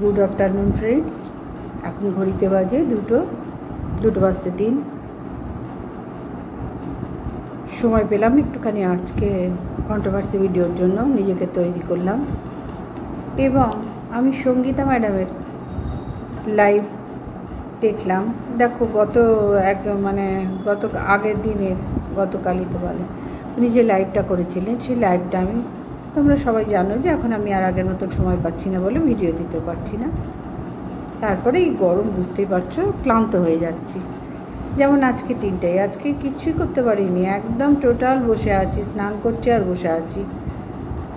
Good afternoon friends. এখন ঘড়িতে বাজে দুটো বাজতে 3। সময় পেলাম একটুখানি আজকে কন্ট্রোভার্সি ভিডিওর জন্য, নিজেকে তৈরি করলাম এবং আমি সঙ্গীতা ম্যাডামের লাইভ দেখলাম। দেখো গত আগের দিনের গতকালই তো বলে উনি যে লাইভটা করেছিলেন, সেই লাইভটা তোমরা সবাই জানো যে এখন আমি আর আগের মতো সময় পাচ্ছি না বলে ভিডিও দিতে পারছি না। তারপরে এই গরম বুঝতেই পারছো, ক্লান্ত হয়ে যাচ্ছি। যেমন আজকে 3টায়, আজকে কিচ্ছুই করতে পারিনি, একদম টোটাল বসে আছি, স্নান করছি আর বসে আছি।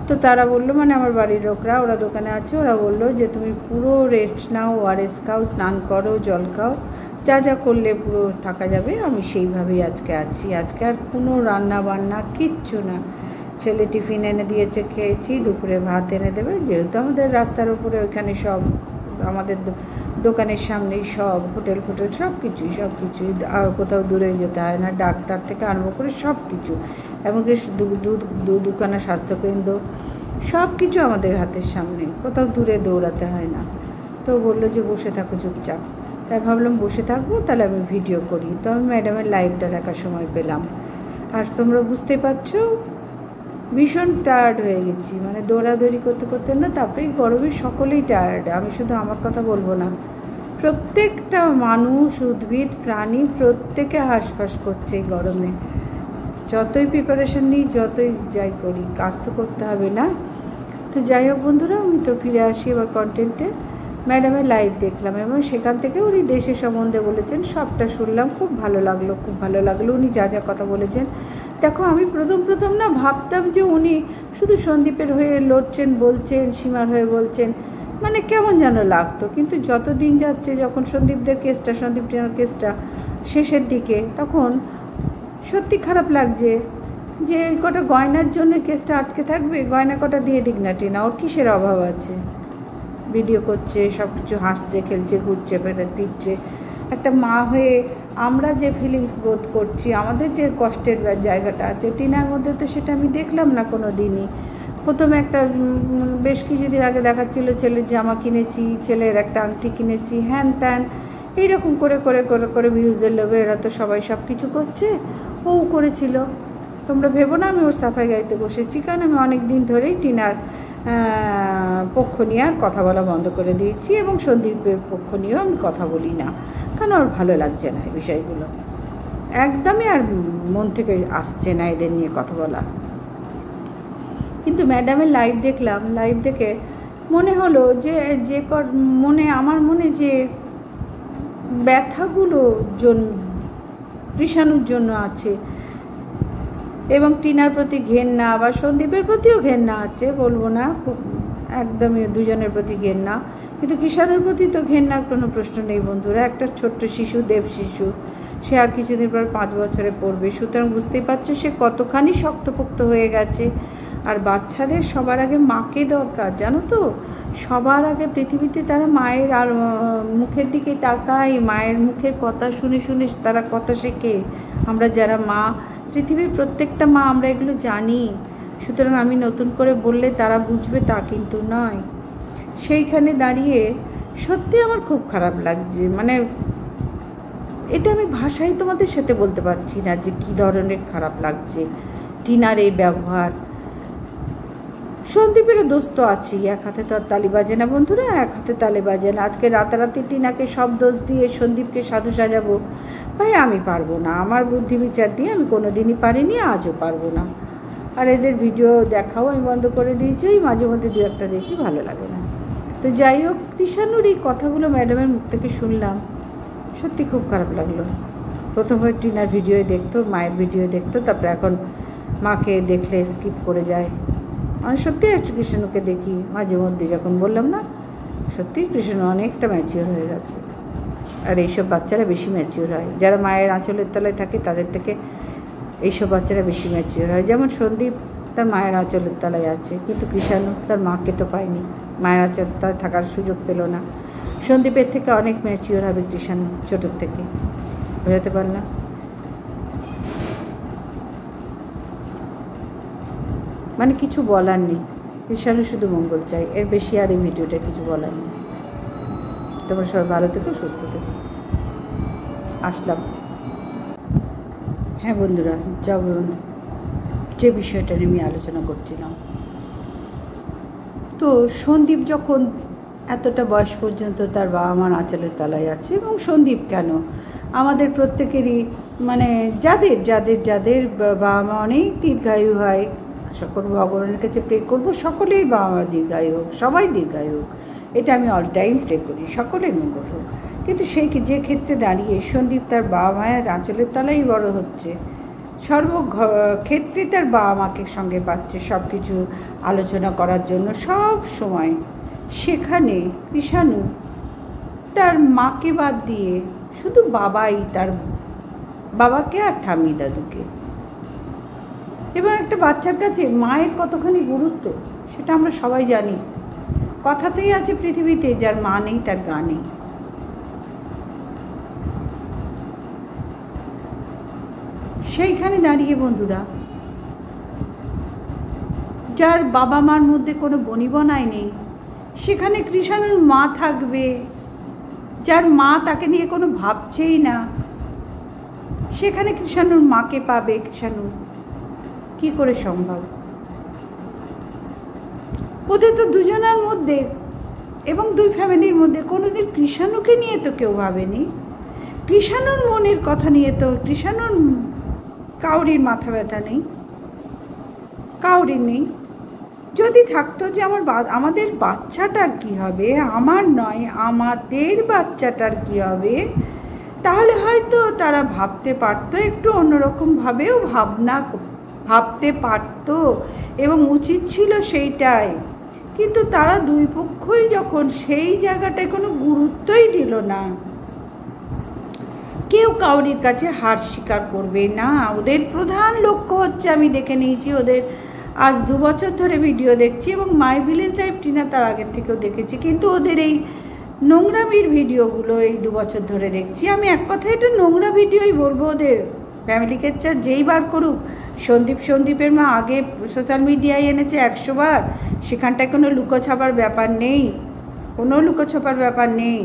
তো তারা বললো, মানে আমার বাড়ির লোকরা, ওরা দোকানে আছে, ওরা বললো যে তুমি পুরো রেস্ট নাও, ওআরএস খাও, স্নান করো, জল খাও, যা যা করলে পুরো থাকা যাবে। আমি সেইভাবেই আজকে আছি। আজকে আর কোনো রান্না বান্না কিচ্ছু না। ছেলে টিফিন এনে দিয়েছে, খেয়েছি। দুপুরে ভাত এনে দেবে, যেহেতু আমাদের রাস্তার উপরে ওইখানে সব আমাদের দোকানের সামনেই সব হোটেল সব কিছুই আর কোথাও দূরে যেতে হয় না, ডাক্তার থেকে আরম্ভ করে সব কিছু, এমনকি দুখানা স্বাস্থ্যকেন্দ্র, সব কিছু আমাদের হাতের সামনে, কোথাও দূরে দৌড়াতে হয় না। তো বললো যে বসে থাকো চুপচাপ। তাই ভাবলাম বসে থাকবো, তাহলে আমি ভিডিও করি। তো আমি ম্যাডামের লাইভটা দেখার সময় পেলাম। আর তোমরা বুঝতে পারছো ভীষণ টায়ার্ড হয়ে গেছি, মানে দৌড়াদৌড়ি করতে করতে না। তারপরে গরমে সকলেই টায়ার্ড, আমি শুধু আমার কথা বলবো না, প্রত্যেকটা মানুষ, উদ্ভিদ, প্রাণী প্রত্যেকে হাঁসফাঁস করছে এই গরমে। যতই প্রিপারেশন নিই, যতই যাই করি, কাজ তো করতে হবে না। তো যাই হোক বন্ধুরা, আমি তো ফিরে আসি এবার কন্টেন্টে। ম্যাডামের লাইভ দেখলাম এবং সেখান থেকে উনি দেশের সম্বন্ধে বলেছেন, সবটা শুনলাম, খুব ভালো লাগলো উনি যা যা কথা বলেছেন। দেখো আমি প্রথম না ভাবতাম যে উনি শুধু সন্দীপের হয়ে লড়ছেন, বলছেন, সীমার হয়ে বলছেন, মানে কেমন যেন লাগতো। কিন্তু যত দিন যাচ্ছে, যখন সন্দীপ টিনার কেসটা শেষের দিকে, তখন সত্যি খারাপ লাগছে যে কটা গয়নার জন্য কেসটা আটকে থাকবে। গয়না কটা দিয়ে দিক না টিনা, ওর কিসের অভাব আছে? ভিডিও করছে, সব কিছু হাসছে, খেলছে, ঘুরছে, ফিরছে। একটা মা হয়ে আমরা যে ফিলিংস বোধ করছি, আমাদের যে কষ্টের জায়গাটা আছে, টিনার মধ্যে তো সেটা আমি দেখলাম না কোনো দিনই। প্রথমে একটা বেশ কিছুদিন আগে দেখাচ্ছিল, ছেলের জামা কিনেছি, ছেলের একটা আংটি কিনেছি, হ্যান ত্যান, এইরকম করে ভিউজের লোভে এরা তো সবাই সব কিছু করছে। ও করেছিল, তোমরা ভেবো না আমি ওর সাফাই গাইতে বসেছি, কারণ আমি অনেক দিন ধরেই টিনার পক্ষ নিয়ে আর কথা বলা বন্ধ করে দিয়েছি, এবং সন্দীপের পক্ষ নিয়েও আমি কথা বলি না, কারণ আমার ভালো লাগছে না এই বিষয়গুলো, একদমই আর মন থেকে আসছে না এদের নিয়ে কথা বলা। কিন্তু ম্যাডামের লাইভ দেখলাম, লাইভ দেখে মনে হলো যে আমার মনে যে ব্যথাগুলো কৃষাণুর জন্য আছে, এবং টিনার প্রতি ঘেন্না বা সন্দীপের প্রতিও ঘেন্না আছে, বলবো না, খুব একদমই দুজনের প্রতি ঘেন্না, কিন্তু কৃষাণুর প্রতি তো ঘেন্নার কোনো প্রশ্ন নেই বন্ধুরা। একটা ছোট্ট শিশু, দেব শিশু, সে আর কিছুদিন পর 5 বছরে পড়বে, সুতরাং বুঝতেই পারছো সে কতখানি শক্তপোক্ত হয়ে গেছে। আর বাচ্চাদের সবার আগে মাকে দরকার, জানো তো, সবার আগে পৃথিবীতে তারা মায়ের আর মুখের দিকে তাকায়, মায়ের মুখের কথা শুনে শুনে তারা কথা শেখে। আমরা যারা মা, পৃথিবীর প্রত্যেকটা মা আমরা এগুলো জানি, সুতরাং আমি নতুন করে বললে তারা বুঝবে তা কিন্তু নয়। সেইখানে দাঁড়িয়ে সত্যি আমার খুব খারাপ লাগছে, মানে এটা আমি ভাষায় তোমাদের সাথে বলতে পারছি না যে কী ধরনের খারাপ লাগছে টিনার এই ব্যবহার। সন্দীপেরও দোষ তো আছেই, এক হাতে তো আর তালি বাজে না বন্ধুরা, এক হাতে তালি বাজে না। আজকে রাতারাতি টিনাকে সব দোষ দিয়ে সন্দীপকে সাধু সাজাবো, ভাই আমি পারবো না, আমার বুদ্ধি বিচার দিয়ে আমি কোনো দিনই পারিনি, আজও পারবো না। আর এদের ভিডিও দেখাও আমি বন্ধ করে দিয়েছি, ওই মাঝে মধ্যে 2-1টা দেখি, ভালো লাগে না। তো যাই হোক, কৃষাণুর এই কথাগুলো ম্যাডামের মুখ থেকে শুনলাম, সত্যি খুব খারাপ লাগলো। প্রথমে টিনার ভিডিও দেখতো, মায়ের ভিডিও দেখতো, তারপরে এখন মাকে দেখলে স্কিপ করে যায়। আমি সত্যি একটা কৃষাণুকে দেখি মাঝে মধ্যে, যখন বললাম না, সত্যি কৃষাণু অনেকটা ম্যাচিওর হয়ে গেছে। আর এইসব বাচ্চারা বেশি ম্যাচিওর হয়, যারা মায়ের আঁচলের তলায় থাকে তাদের থেকে এইসব বাচ্চারা বেশি ম্যাচিওর হয়। যেমন সন্দীপ তার মায়ের আঁচলের তলায় আছে, কিন্তু কৃষাণু তার মাকে তো পায়নি, মায়ের আঁচলের তলায় থাকার সুযোগ পেল না। সন্দীপের থেকে অনেক ম্যাচিওর হবে কৃষাণু, ছোটোর থেকে, বোঝাতে পারলাম? মানে কিছু বলার নেই, কৃষাণু শুধু মঙ্গল চাই, এর বেশি আর এই ভিডিওটা কিছু বলার নেই। তোমরা সবাই ভালো থেকো, সুস্থ থেকো। আসলাম। হ্যাঁ বন্ধুরা, যে বিষয়টা নিয়ে আমি আলোচনা করছিলাম, তো সন্দীপ যখন এতটা বয়স পর্যন্ত তার বাবা মার আঁচলের তলায় আছে, এবং সন্দীপ কেন, আমাদের প্রত্যেকেরই মানে যাদের যাদের যাদের বাবা মা অনেক দীর্ঘায়ু হয়, আশা করবো ভগবানের কাছে প্রে করবো সকলেই বাবা মা দীর্ঘায়ু হোক, সবাই দীর্ঘায়ু হোক, এটা আমি অল টাইম প্রে করি, সকলের মঙ্গল হোক। কিন্তু সেই যে ক্ষেত্রে দাঁড়িয়ে সন্দীপ তার বাবা মায়ের আঁচলের তলাই বড় হচ্ছে, ক্ষেত্রে তার বাবা মাকে সঙ্গে পাচ্ছে সব কিছু আলোচনা করার জন্য সব সময়, সেখানে কৃষাণু তার মাকে বাদ দিয়ে শুধু বাবাই, তার বাবাকে আর ঠাম্মি দাদুকে, এবং একটা বাচ্চার কাছে মায়ের কতখানি গুরুত্ব সেটা আমরা সবাই জানি। কথাতেই আছে পৃথিবীতে যার মা নেই তার গা নেই। সেইখানে দাঁড়িয়ে বন্ধুরা, যার বাবা মার মধ্যে কোনো বনিবনাই নেই, সেখানে কৃষাণুর মা থাকবে, যার মা তাকে নিয়ে কোনো ভাবছেই না, সেখানে কৃষাণুর মাকে পাবে কৃষাণু, কি করে সম্ভব? ওদের তো দুজনের মধ্যে এবং দুই ফ্যামিলির মধ্যে কোনোদিন কৃষাণুকে নিয়ে তো কেউ ভাবেনি, কৃষাণুর মনের কথা নিয়ে তো কৃষাণুর কাউরির মাথা ব্যথা নেই, কাউরির নেই। যদি থাকতো যে আমাদের বাচ্চাটার কি হবে, আমার নয় আমাদের বাচ্চাটার কি হবে, তাহলে হয়তো তারা ভাবতে পারতো, একটু অন্যরকমভাবেও ভাবতে পারতো, এবং উচিত ছিল সেইটাই। কিন্তু তারা দুই পক্ষই যখন সেই জায়গাটায় কোনো গুরুত্বই দিল না, কেউ কাউরির কাছে হার স্বীকার করবে না। ওদের প্রধান লক্ষ্য হচ্ছে, আমি দেখে নিয়েছি ওদের আজ 2 বছর ধরে ভিডিও দেখছি, এবং মাই ভিলেজ লাইফ টিনা তার আগের থেকেও দেখেছি, কিন্তু ওদের এই নোংরামির ভিডিওগুলো এই 2 বছর ধরে দেখছি। আমি এক কথায় এটা নোংরা ভিডিওই বলবো। ওদের ফ্যামিলি কেচার যেই বার করুক, সন্দীপের মা আগে সোশ্যাল মিডিয়ায় এনেছে 100 বার, সেখানটায় কোনো লুকোছাপার ব্যাপার নেই, কোনো লুকোছাপার ব্যাপার নেই।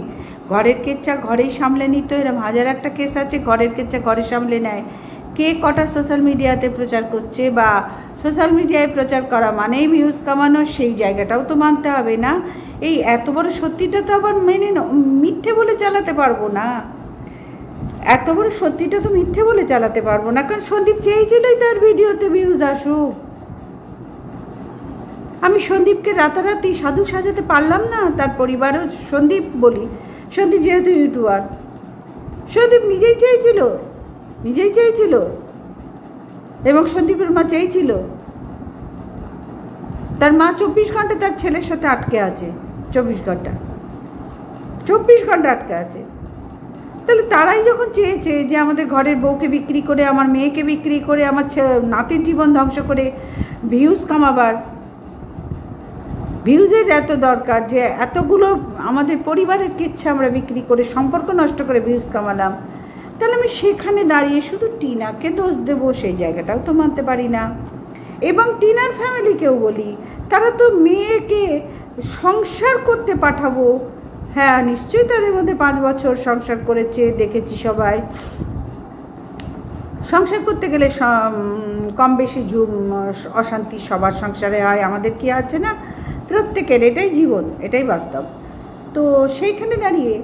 ঘরের কেচ্চা ঘরেই সামলে নিত, এরম 1001টা কেস আছে, ঘরের কেচ্চা ঘরে সামলে নেয়। কে কটা সোশ্যাল মিডিয়াতে প্রচার করছে, বা সোশ্যাল মিডিয়ায় প্রচার করা মানেই ভিউজ কামানো, সেই জায়গাটাও তো মানতে হবে না। এই এত বড় সত্যিটা তো আবার মিথ্যে বলে চালাতে পারবো না, এত বড় সত্যিটা তো মিথ্যে বলে চালাতে পারবো না, কারণ সন্দীপ চেয়েছিলই তার ভিডিওতে ভিউজ আসুক। আমি সন্দীপকে রাতারাতি সাধু সাজাতে পারলাম না, তার পরিবারও সন্দীপ বলি, সন্দীপ যেহেতু ইউটিউবার, সন্দীপ নিজেই চেয়েছিল, এবং সন্দীপের মা চেয়েছিল। তার মা 24 ঘন্টা তার ছেলের সাথে আটকে আছে, 24 ঘন্টা আটকে আছে। তাহলে তারাই যখন চেয়েছে যে আমাদের ঘরের বউকে বিক্রি করে, আমার মেয়েকে বিক্রি করে, আমার নাতির জীবন ধ্বংস করে ভিউজ কামাবার, ভিউজের এত দরকার যে এতগুলো আমাদের পরিবারের কিচ্ছা আমরা বিক্রি করে, সম্পর্ক নষ্ট করে ভিউজ কামালাম, তাহলে আমি সেখানে দাঁড়িয়ে শুধু টিনাকে দোষ দেবো, সেই জায়গাটাও তো মানতে পারি না। এবং টিনার ফ্যামিলিকেও বলি, তারা তো মেয়েকে সংসার করতে পাঠাবো, হ্যাঁ নিশ্চয়ই তাদের মধ্যে 5 বছর সংসার করেছে, দেখেছি সবাই। সংসার করতে গেলে কম বেশি অশান্তি সবার সংসারে হয়, আমাদের কি আছে না, প্রত্যেকের, এটাই জীবন, এটাই বাস্তব। তো সেইখানে দাঁড়িয়ে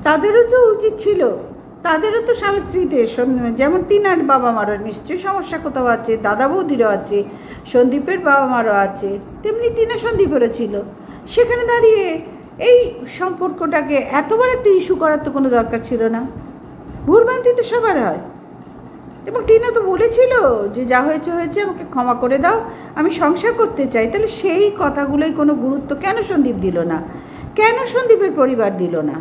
তাদেরও তো উচিত ছিল, তাদেরও তো স্বামী স্ত্রীতে, যেমন টিনার বাবা মারও নিশ্চয়ই সমস্যা কোথাও আছে, দাদা বৌদিরও আছে, সন্দীপের বাবা মারও আছে, তেমনি টিনা সন্দীপেরও ছিল। সেখানে দাঁড়িয়ে এই সম্পর্কটাকে এতবার একটা ইস্যু করার তো কোনো দরকার ছিল না। ভুলভ্রান্তি তো সবার হয়, এবং টিনা তো বলেছিল যে যা হয়েছে হয়েছে, আমাকে ক্ষমা করে দাও, আমি সংসার করতে চাই। তাহলে সেই কথাগুলোই কোনো গুরুত্ব কেন সন্দীপ দিল না, কেন সন্দীপের পরিবার দিল না?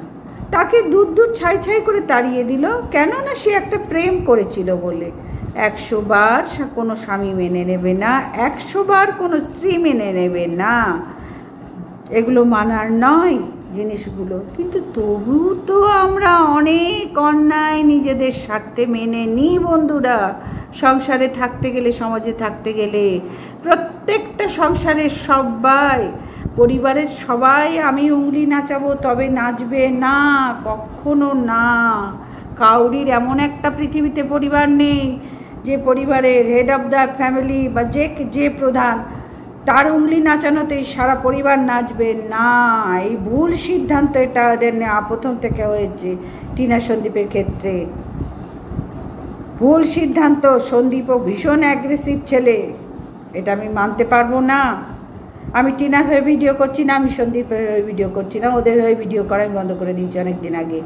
তাকে দুধ ছাই করে তাড়িয়ে দিল কেন না? সে একটা প্রেম করেছিল বলে। 100 বার কোনো স্বামী মেনে নেবে না, 100 বার কোনো স্ত্রী মেনে নেবে না, এগুলো মানার নয় জিনিসগুলো। কিন্তু তবু তো আমরা অনেক অন্যায় নিজেদের স্বার্থে মেনে নিই বন্ধুরা। সংসারে থাকতে গেলে, সমাজে থাকতে গেলে, প্রত্যেকটা সংসারের সবাই পরিবারের সবাই আমি উংলি নাচাবো তবে নাচবে না, কখনো না। কাউরির এমন একটা পৃথিবীতে পরিবার নেই যে পরিবারের হেড অফ দ্য ফ্যামিলি বা যে প্রধান তার উংলি নাচানোতেই সারা পরিবার নাচবে না। এই ভুল সিদ্ধান্ত এটা এদের নেওয়া প্রথম থেকে হয়েছে টিনা সন্দীপের ক্ষেত্রে। ভুল সিদ্ধান্ত। সন্দীপও ভীষণ অ্যাগ্রেসিভ ছেলে, এটা আমি মানতে পারবো না। আমি টিনার হয়ে ভিডিও করছি না, আমি সন্দীপের হয়ে ভিডিও করছি না, ওদের হয়ে ভিডিও করা আমি বন্ধ করে দিয়েছি অনেক দিন আগে।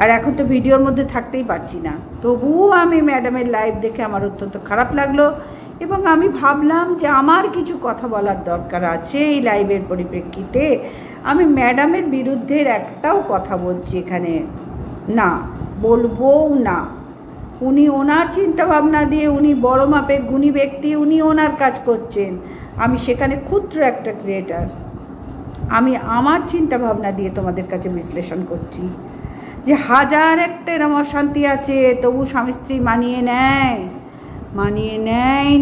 আর এখন তো ভিডিওর মধ্যে থাকতেই পারছি না। তবুও আমি ম্যাডামের লাইভ দেখে আমার অত্যন্ত খারাপ লাগলো এবং আমি ভাবলাম যে আমার কিছু কথা বলার দরকার আছে এই লাইভের পরিপ্রেক্ষিতে। আমি ম্যাডামের বিরুদ্ধে একটাও কথা বলছি এখানে না, বলবোও না। উনি ওনার চিন্তাভাবনা দিয়ে, উনি বড় মাপের গুণী ব্যক্তি, উনি ওনার কাজ করছেন। আমি সেখানে ক্ষুদ্র একটা ক্রিয়েটার, আমি আমার চিন্তাভাবনা দিয়ে তোমাদের কাছে বিশ্লেষণ করছি যে হাজার একটা এরম অশান্তি আছে, তবু স্বামী স্ত্রী মানিয়ে নেয়,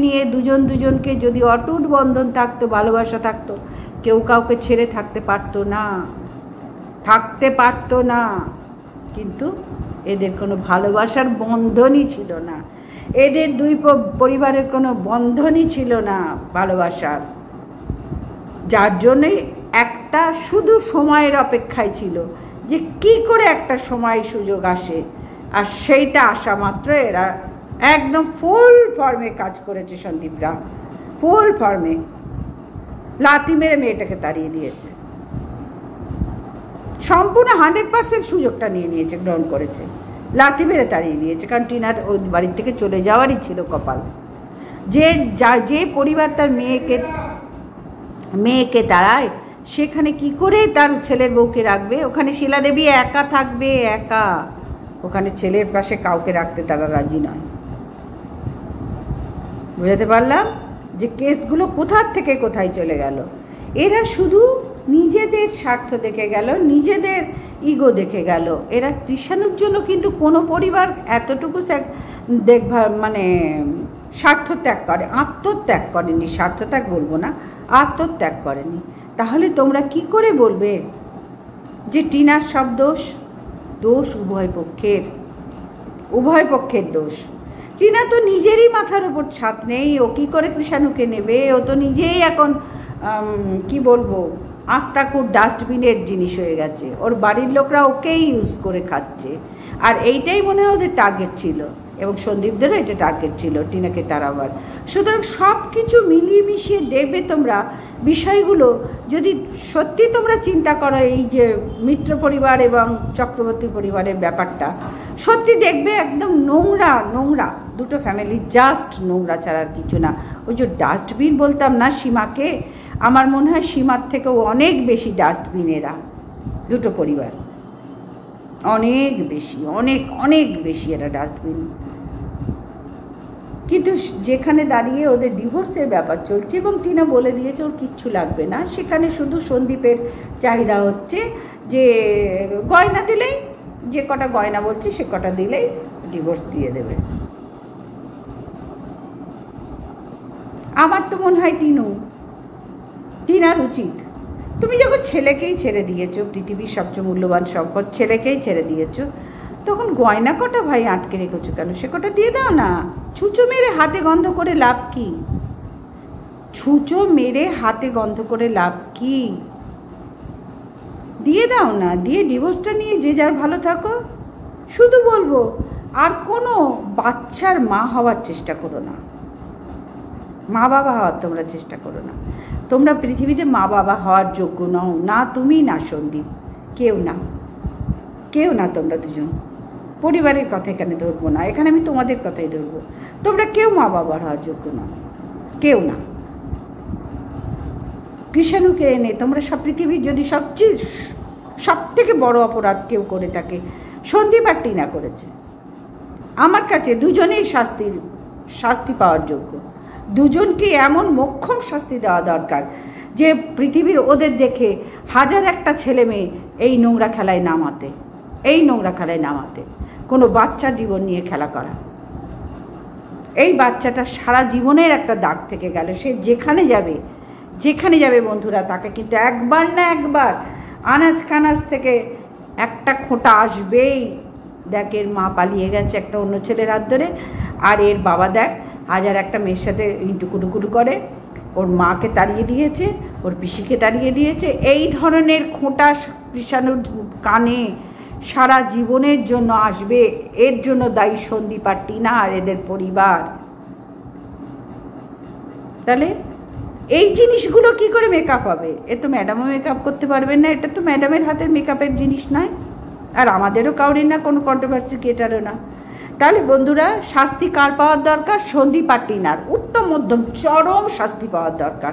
নিয়ে দুজনকে যদি অটুট বন্ধন থাকতো, ভালোবাসা থাকতো, কেউ কাউকে ছেড়ে থাকতে পারতো না। কিন্তু এদের কোনো ভালোবাসার বন্ধনই ছিল না, এদের দুই পরিবারের কোনো বন্ধনই ছিল না ভালোবাসার, যার জন্যই একটা শুধু সময়ের অপেক্ষায় ছিল যে কি করে একটা সময় সুযোগ আসে, আর সেইটা আসা মাত্র এরা একদম ফুল ফর্মে কাজ করেছে। সন্দীপরা ফুল ফর্মে লাথি মেরে মেয়েটাকে তাড়িয়ে দিয়েছে, সম্পূর্ণ 100% সুযোগটা নিয়ে নিয়েছে, গ্রহণ করেছে, লাথি মেরে তাড়িয়ে দিয়েছে। কারণ টিনার ওই বাড়ির থেকে চলে যাওয়ারই ছিল কপাল। যে পরিবার তার মেয়েকে তাড়ায়, সেখানে কি করে তার ছেলের বউকে রাখবে? ওখানে শিলা দেবী একা থাকবে, একা। ওখানে ছেলের পাশে কাউকে রাখতে তারা রাজি নয়। বুঝাতে পারলাম যে কেসগুলো কোথার থেকে কোথায় চলে গেল। এরা শুধু নিজেদের স্বার্থ দেখে গেল, নিজেদের ইগো দেখে গেল। এরা কৃষাণুর জন্য কিন্তু কোনো পরিবার এতটুকু দেখভাল মানে স্বার্থত্যাগ করে, আত্মত্যাগ করেনি। স্বার্থত্যাগ বলবো না, আত্মত্যাগ করেনি। তাহলে তোমরা কি করে বলবে যে টিনার সব দোষ উভয় পক্ষের দোষ। টিনা তো নিজেরই মাথার উপর ছাদ নেই, ও কি করে কৃষাণুকে নেবে? ও তো নিজেই এখন কি বলবো, আস্তাকুর ডাস্টবিনের জিনিস হয়ে গেছে। ওর বাড়ির লোকরা ওকেই ইউজ করে খাচ্ছে। আর এইটাই মনে হয় ওদের টার্গেট ছিল, এবং সন্দীপদেরও এটা টার্গেট ছিল টিনাকে তাড়াবার। সুতরাং সব কিছু মিলিয়ে মিশিয়ে দেখবে তোমরা বিষয়গুলো, যদি সত্যি তোমরা চিন্তা করো এই যে মিত্র পরিবার এবং চক্রবর্তী পরিবারের ব্যাপারটা, সত্যি দেখবে একদম নোংরা দুটো ফ্যামিলি, জাস্ট নোংরা ছাড়া আর কিছু না। ওই যে ডাস্টবিন বলতাম না সীমাকে, আমার মনে হয় সীমার থেকেও অনেক বেশি ডাস্টবিন এরা দুটো পরিবার, অনেক বেশি এরা ডাস্টবিন। কিন্তু যেখানে দাঁড়িয়ে ওদের ডিভোর্সের ব্যাপার চলছে এবং টিনা বলে দিয়েছে ওর কিচ্ছু লাগবে না, সেখানে শুধু সন্দীপের চাহিদা হচ্ছে যে গয়না দিলেই, যে কটা গয়না বলছে সে কটা দিলেই ডিভোর্স দিয়ে দেবে। আমার তো মনে হয় টিনার উচিত, তুমি যখন ছেলেকেই ছেড়ে দিয়েছো, পৃথিবীর সবচেয়ে মূল্যবান সম্পদ ছেলেকেই ছেড়ে দিয়েছো, তখন গয়না কটা ভাই আটকে রেখেছো কেন? সে কটা দিয়ে দাও না। ছুঁচো মেরে হাতে গন্ধ করে লাভ কি? দিয়ে দাও না, দিয়ে ডিভোর্সটা নিয়ে যে যার ভালো থাকো। শুধু বলবো, আর কোনো বাচ্চার মা হওয়ার চেষ্টা করো না, মা বাবা হওয়ার তোমরা চেষ্টা করো না। তোমরা পৃথিবীতে মা বাবা হওয়ার যোগ্য নও, না তুমি না সন্দীপ, কেউ না। তোমরা দুজন, পরিবারের কথা এখানে ধরবো না, এখানে আমি তোমাদের কথাই ধরবো। তোমরা কেউ মা বাবার হওয়ার যোগ্য নও, কেউ না। কৃষাণুকে এনে তোমরা সব পৃথিবীর যদি সব থেকে বড় অপরাধ কেউ করে থাকে, সন্দীপ আর টিনা করেছে। আমার কাছে দুজনেই শাস্তি পাওয়ার যোগ্য। দুজনকে এমন মোক্ষম শাস্তি দেওয়া দরকার যে পৃথিবীর ওদের দেখে হাজার একটা ছেলে মেয়ে এই নোংরা খেলায় নামাতে, কোনো বাচ্চার জীবন নিয়ে খেলা করা। এই বাচ্চাটা সারা জীবনের একটা দাগ থেকে গেল, সে যেখানে যাবে যেখানে যাবে বন্ধুরা তাকে কিন্তু একবার না একবার আনাজ কানাজ থেকে একটা খোঁটা আসবেই। দেখ এর মা পালিয়ে গেছে একটা অন্য ছেলের হাত ধরে, আর এর বাবা দেখ হাজার একটা মেয়ের সাথে ইন্টুকুটুকুটু করে, ওর মাকে তাড়িয়ে দিয়েছে, ওর পিসিকে তাড়িয়ে দিয়েছে। এই ধরনের খোঁটা কৃষাণুর কানে সারা জীবনের জন্য আসবে। এর জন্য দায়ী সন্দীপ আর টিনা আর এদের পরিবার। তাহলে এই জিনিসগুলো কি করে মেকআপ হবে? এ তো ম্যাডামও মেকআপ করতে পারবেন না, এটা তো ম্যাডামের হাতের মেকআপের জিনিস নয়, আর আমাদেরও কাউরির না, কোনো কন্ট্রোভার্সি ক্রিয়েটারও না। তাহলে বন্ধুরা শাস্তি কার পাওয়ার দরকার? সন্দীপ আর টিনার উত্তম মধ্যম চরম শাস্তি পাওয়ার দরকার।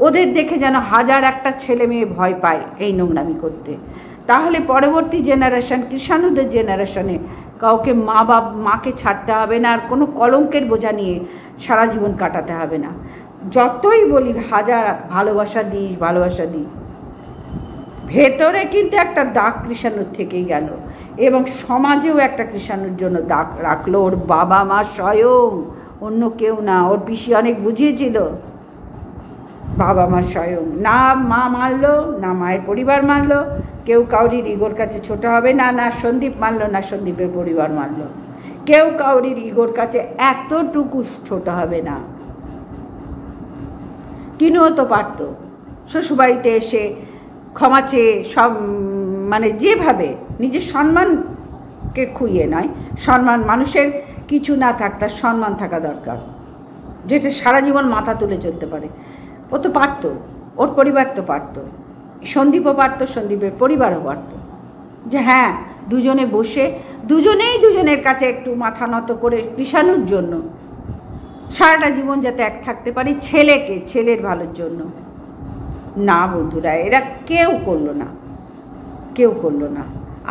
ওদের দেখে যেন হাজার একটা ছেলে মেয়ে ভয় পায় এই নোংরামি করতে। তাহলে পরবর্তী জেনারেশন, কৃষাণুদের জেনারেশনে কাউকে মাকে ছাড়তে হবে না, আর কোনো কলঙ্কের বোঝা নিয়ে সারা জীবন কাটাতে হবে না। যতই বলি হাজার ভালোবাসা দিই, ভেতরে কিন্তু একটা দাগ কৃষাণুর থেকেই গেল, এবং সমাজেও একটা কৃষাণুর জন্য দাগ রাখলো ওর বাবা মা স্বয়ং, অন্য কেউ না। ওর পিসি অনেক বুঝিয়েছিল, বাবা মা স্বয়ং। না মা মারলো, না মায়ের পরিবার মারলো, কেউ কাউরির ইগোর কাছে ছোট হবে না, না সন্দীপ মারলো, না সন্দীপের পরিবার মারলো, কেউ কাউরির ইগোর কাছে এতটুকু ছোট হবে না। টিনুও তো পারতো শ্বশুরবাড়িতে এসে ক্ষমা চেয়ে সব, মানে যেভাবে নিজের সম্মানকে খুইয়ে নয়, সম্মান, মানুষের কিছু না থাক তার সম্মান থাকা দরকার, যেটা সারা জীবন মাথা তুলে চলতে পারে। ও তো পারতো, ওর পরিবার তো পারতো, সন্দীপও পারতো, সন্দীপের পরিবারও পারতো, যে হ্যাঁ দুজনে বসে দুজনেই দুজনের কাছে একটু মাথা নত করে কৃষাণুর জন্য সারাটা জীবন যাতে এক থাকতে পারি, ছেলের ভালোর জন্য। না বন্ধুরা, এরা কেউ করলো না।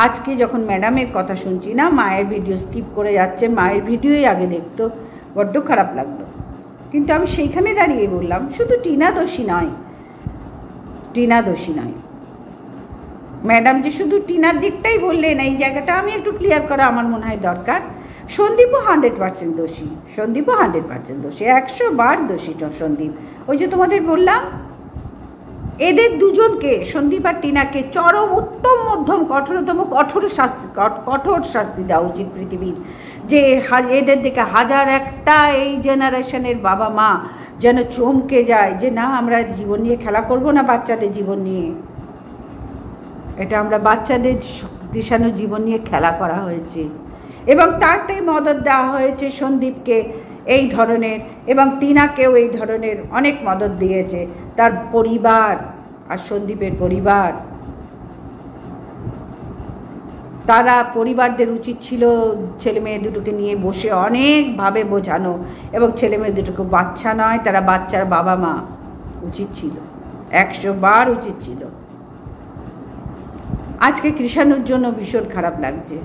আজকে যখন ম্যাডামের কথা শুনছি না, মায়ের ভিডিও স্কিপ করে যাচ্ছে, মায়ের ভিডিওই আগে দেখতো, বড্ড খারাপ লাগলো। কিন্তু আমি সেইখানে দাঁড়িয়ে বললাম শুধু টিনা দোষী নয়, ম্যাডাম যে শুধু টিনার দিকটাই বললেন, এই জায়গাটা আমি একটু ক্লিয়ার করা আমার মনে হয় দরকার। সন্দীপও 100% দোষী, 100 বার দোষী সন্দীপ। ওই যে তোমাদের বললাম, এদের দুজনকে, সন্দীপ আর টিনাকে চরম উত্তম মধ্যম কঠোর শাস্তি দেওয়া উচিত পৃথিবীর। যে এদের দেখে হাজার একটা এই জেনারেশনের বাবা মা যেন চমকে যায়, যে না আমরা জীবন নিয়ে খেলা করব না, বাচ্চাদের জীবন নিয়ে। এটা আমরা বাচ্চাদের কৃষাণু জীবন নিয়ে খেলা করা হয়েছে, এবং তাতেই মদত দেওয়া হয়েছে সন্দীপকে এই ধরনের, এবং টিনাকেও এই ধরনের অনেক মদত দিয়েছে তার পরিবার আর সন্দীপের পরিবার। তারা পরিবারদের উচিত ছিল ছেলে মেয়ে দুটোকে নিয়ে বসে অনেকভাবে বোঝানো, এবং ছেলে মেয়ে দুটোকে বাচ্চা নয়, তারা বাচ্চার বাবা মা। উচিত ছিল, 100 বার উচিত ছিল। আজকে কৃষাণুর জন্য ভীষণ খারাপ লাগছে।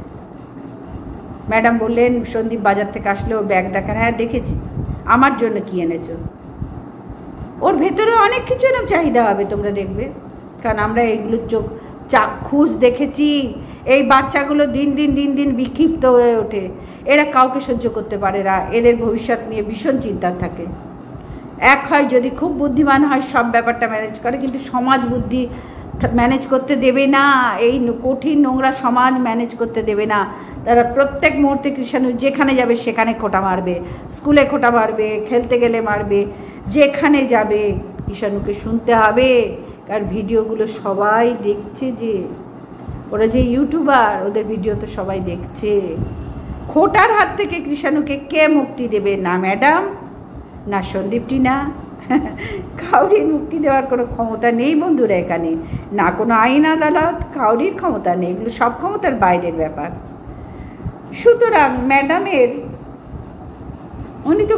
ম্যাডাম বললেন সন্দীপ বাজার থেকে আসলে ও ব্যাগ দেখান, হ্যাঁ দেখেছি, আমার জন্য কি এনেছো। ওর ভেতরে অনেক কিছু এরকম চাহিদা হবে, তোমরা দেখবে, কারণ আমরা এইগুলো চাক্ষুষ দেখেছি। এই বাচ্চাগুলো দিন দিন বিক্ষিপ্ত হয়ে ওঠে, এরা কাউকে সহ্য করতে পারে না, এদের ভবিষ্যৎ নিয়ে ভীষণ চিন্তা থাকে। এক হয় যদি খুব বুদ্ধিমান হয় সব ব্যাপারটা ম্যানেজ করে, কিন্তু সমাজ বুদ্ধি ম্যানেজ করতে দেবে না, এই কঠিন নোংরা সমাজ ম্যানেজ করতে দেবে না। তারা প্রত্যেক মুহূর্তে কৃষাণু যেখানে যাবে সেখানে খোঁটা মারবে, স্কুলে খোঁটা মারবে, খেলতে গেলে মারবে, যেখানে যাবে কৃষাণুকে শুনতে হবে। কারণ ভিডিওগুলো সবাই দেখছে, যে ওরা যে ইউটিউবার, ওদের ভিডিও তো সবাই দেখছে। খোঁটার হাত থেকে কৃষাণুকে কে মুক্তি দেবে? না ম্যাডাম, না সন্দীপ টিনা, কাউরির মুক্তি দেওয়ার কোনো ক্ষমতা নেই বন্ধুরা এখানে, না কোনো আইন আদালত, কাউরির ক্ষমতা নেই, এগুলো সব ক্ষমতার বাইরের ব্যাপার। সুতরাং ম্যাডামের, উনি তো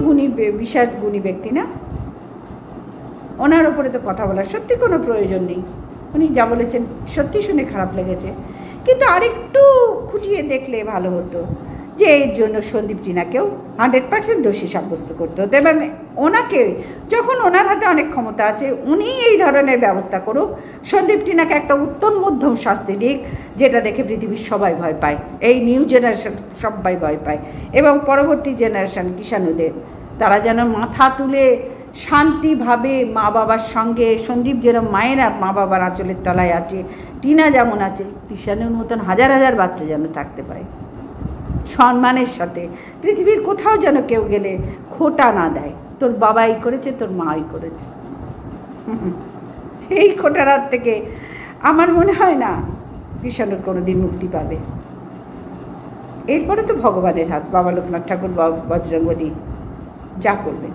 বিশাল গুণী ব্যক্তি না, ওনার ওপরে তো কথা বলার সত্যি কোনো প্রয়োজন নেই। উনি যা বলেছেন সত্যি শুনে খারাপ লেগেছে, কিন্তু আরেকটু খুঁটিয়ে দেখলে ভালো হতো, যে এর জন্য সন্দীপ টিনাকেও 100% দোষী সাব্যস্ত করতে হতো, এবং ওনাকে যখন ওনার হাতে অনেক ক্ষমতা আছে উনি এই ধরনের ব্যবস্থা করুক, সন্দীপ টিনাকে একটা উত্তম মধ্যম শাস্তি দিক, যেটা দেখে পৃথিবীর সবাই ভয় পায়, এই নিউ জেনারেশন সবাই ভয় পায়, এবং পরবর্তী জেনারেশন কৃষাণুদের তারা যেন মাথা তুলে শান্তিভাবে মা বাবার সঙ্গে, সন্দীপ যেরকম মায়েরা মা বাবার আঁচলের তলায় আছে, টিনা যেমন আছে, কৃষাণের মতন হাজার হাজার বাচ্চা যেন থাকতে পারে সম্মানের সাথে। পৃথিবীর কোথাও যেন কেউ গেলে খোটা না দেয়, তোর বাবাই করেছে, তোর মাই করেছে। এই খোটার হাত থেকে আমার মনে হয় না কৃষাণের কোনোদিন মুক্তি পাবে। এরপরে তো ভগবানের হাত, বাবা লোকনাথ ঠাকুর, বজরঙ্গবলী যা করবে।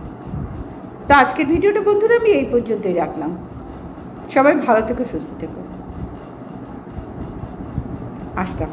তো আজকের ভিডিওটা বন্ধুরা আমি এই পর্যন্তই রাখলাম। সবাই ভালো থেকো, সুস্থ থেকো। আসলাম।